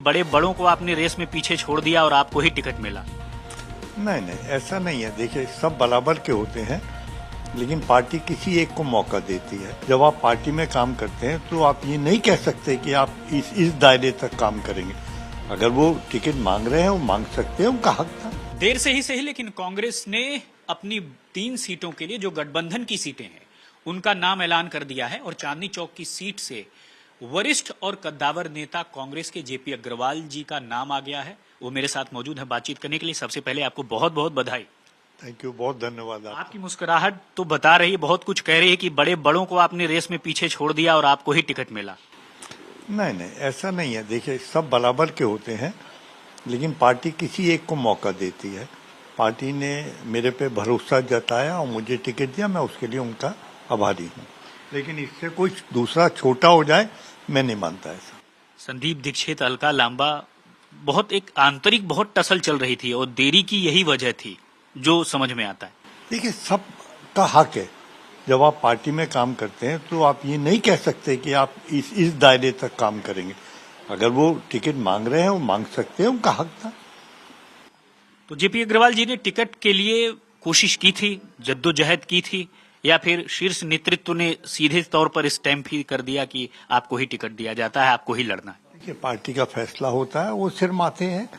बड़े बड़ों को आपने रेस में पीछे छोड़ दिया और आपको ही टिकट मिला? नहीं, ऐसा नहीं है। देखिए, सब बराबर के होते हैं, लेकिन पार्टी किसी एक को मौका देती है। जब आप पार्टी में काम करते हैं तो आप ये नहीं कह सकते कि आप इस दायरे तक काम करेंगे। अगर वो टिकट मांग रहे हैं, वो मांग सकते हैं, उनका हक था। देर से ही सही, लेकिन कांग्रेस ने अपनी 3 सीटों के लिए जो गठबंधन की सीटें हैं उनका नाम ऐलान कर दिया है और चांदनी चौक की सीट से वरिष्ठ और कद्दावर नेता कांग्रेस के जेपी अग्रवाल जी का नाम आ गया है। वो मेरे साथ मौजूद है बातचीत करने के लिए। सबसे पहले आपको बहुत बहुत बधाई। थैंक यू, बहुत धन्यवाद। आपकी मुस्कुराहट तो बता रही है, बहुत कुछ कह रही है कि बड़े बड़ों को आपने रेस में पीछे छोड़ दिया और आपको ही टिकट मिला। नहीं, ऐसा नहीं है। देखिए, सब बराबर के होते हैं, लेकिन पार्टी किसी एक को मौका देती है। पार्टी ने मेरे पे भरोसा जताया और मुझे टिकट दिया, मैं उसके लिए उनका आभारी हूँ। लेकिन इससे कोई दूसरा छोटा हो जाए, मैं नहीं मानता ऐसा। संदीप दीक्षित, अलका लांबा, बहुत एक आंतरिक बहुत टसल चल रही थी और देरी की यही वजह थी जो समझ में आता है। देखिए, सबका हक है। जब आप पार्टी में काम करते हैं तो आप ये नहीं कह सकते कि आप इस दायरे तक काम करेंगे। अगर वो टिकट मांग रहे हैं, वो मांग सकते हैं, उनका हक था। तो जेपी अग्रवाल जी ने टिकट के लिए कोशिश की थी, जद्दोजहद की थी, या फिर शीर्ष नेतृत्व ने सीधे तौर पर स्टैंप ही कर दिया कि आपको ही टिकट दिया जाता है, आपको ही लड़ना है? देखिए, पार्टी का फैसला होता है, वो सिर माथे हैं।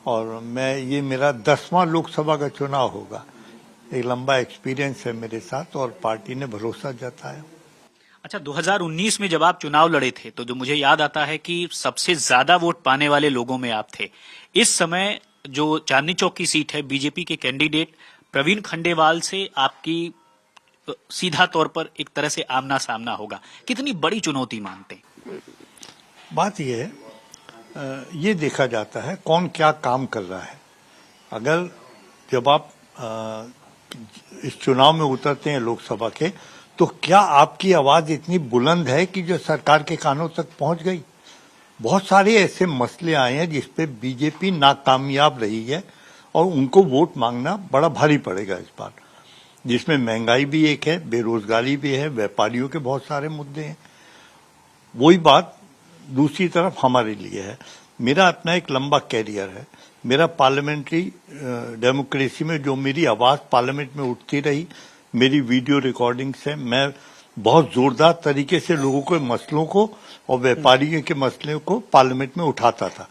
और ये मेरा 10वां लोकसभा का चुनाव होगा। एक लंबा एक्सपीरियंस है मेरे साथ और पार्टी ने भरोसा जताया। अच्छा, 2019 में जब आप चुनाव लड़े थे तो जो मुझे याद आता है कि सबसे ज्यादा वोट पाने वाले लोगों में आप थे। इस समय जो चांदनी चौक की सीट है, बीजेपी के कैंडिडेट प्रवीण खंडेवाल से आपकी सीधा तौर पर एक तरह से आमना सामना होगा। कितनी बड़ी चुनौती मानते हैं? बात यह है, ये देखा जाता है कौन क्या काम कर रहा है। अगर जब आप इस चुनाव में उतरते हैं लोकसभा के, तो क्या आपकी आवाज इतनी बुलंद है कि जो सरकार के कानों तक पहुंच गई? बहुत सारे ऐसे मसले आए हैं जिसपे बीजेपी नाकामयाब रही है और उनको वोट मांगना बड़ा भारी पड़ेगा इस बार, जिसमें महंगाई भी एक है, बेरोजगारी भी है, व्यापारियों के बहुत सारे मुद्दे हैं। वही बात दूसरी तरफ हमारे लिए है। मेरा अपना एक लंबा कैरियर है। मेरा पार्लियामेंट्री डेमोक्रेसी में जो मेरी आवाज पार्लियामेंट में उठती रही, मेरी वीडियो रिकॉर्डिंग्स है। मैं बहुत जोरदार तरीके से लोगों के मसलों को और व्यापारियों के मसले को पार्लियामेंट में उठाता था।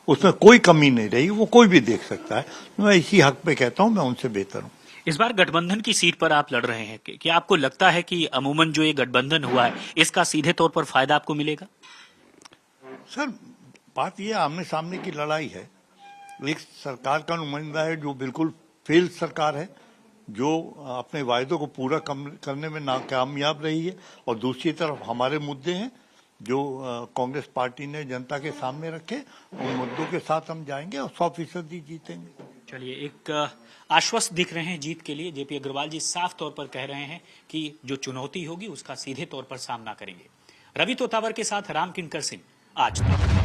उसमें कोई कमी नहीं रही, वो कोई भी देख सकता है। मैं इसी हक पे कहता हूं, मैं उनसे बेहतर हूं। इस बार गठबंधन की सीट पर आप लड़ रहे हैं कि आपको लगता है कि अमूमन जो ये गठबंधन हुआ है इसका सीधे तौर पर फायदा आपको मिलेगा? सर, बात यह आमने सामने की लड़ाई है। एक सरकार का नुमाइंदा है जो बिल्कुल फेल सरकार है, जो अपने वायदों को पूरा करने में नाकामयाब रही है, और दूसरी तरफ हमारे मुद्दे हैं जो कांग्रेस पार्टी ने जनता के सामने रखे। उन मुद्दों के साथ हम जाएंगे और 100% जीतेंगे। चलिए, एक आश्वस्त दिख रहे हैं जीत के लिए। जेपी अग्रवाल जी साफ तौर पर कह रहे हैं कि जो चुनौती होगी उसका सीधे तौर पर सामना करेंगे। रवि तोतावर के साथ राम किंकर सिंह, आज तक।